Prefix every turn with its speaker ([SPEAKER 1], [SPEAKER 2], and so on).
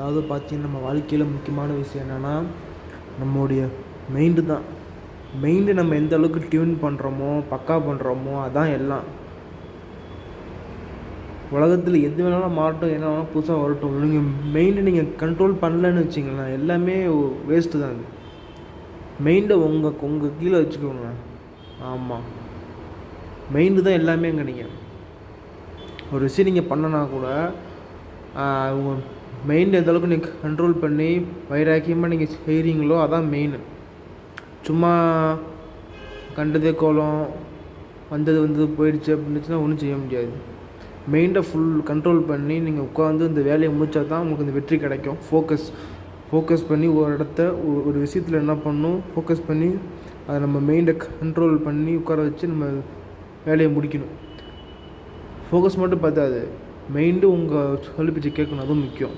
[SPEAKER 1] அதாவது பார்த்தீங்கன்னா நம்ம வாழ்க்கையில் முக்கியமான விஷயம் என்னென்னா நம்மளுடைய மைண்டு தான். மைண்டு நம்ம எந்த அளவுக்கு டியூன் பண்ணுறோமோ பக்கா பண்ணுறோமோ அதான் எல்லாம். உலகத்தில் எது வேணாலும் மாறட்டும், என்ன வேணாலும் புதுசாக வரட்டும், நீங்கள் மைண்டை நீங்கள் கண்ட்ரோல் பண்ணலன்னு வச்சிங்களேன், எல்லாமே வேஸ்ட்டு தான். அது மைண்டை உங்கள் கீழே வச்சுக்கோங்க. ஆமாம், மைண்டு தான் எல்லாமேங்க. நீங்கள் ஒரு விஷயம் நீங்கள் பண்ணனா கூட உங்கள் மைண்ட் எந்த அளவுக்கு நீங்கள் கண்ட்ரோல் பண்ணி வைராக்கியமாக நீங்கள் செய்கிறீங்களோ அதான் மெயின். சும்மா கண்டதே கோலம் வந்தது போயிடுச்சு அப்படின்னுச்சுன்னா ஒன்றும் செய்ய முடியாது. மைண்டை ஃபுல் கண்ட்ரோல் பண்ணி நீங்கள் உட்காந்து இந்த வேலையை முடித்தா தான் உங்களுக்கு இந்த வெற்றி கிடைக்கும். ஃபோக்கஸ் பண்ணி ஒரு இடத்த ஒரு விஷயத்தில் என்ன பண்ணணும், ஃபோக்கஸ் பண்ணி அதை நம்ம மைண்டை கண்ட்ரோல் பண்ணி உட்கார வச்சு நம்ம வேலையை முடிக்கணும். ஃபோக்கஸ் மட்டும் பார்த்தாது, மைண்டு உங்கள் சொல்லி பேச்சு கேட்கணும், அதுவும் முக்கியம்.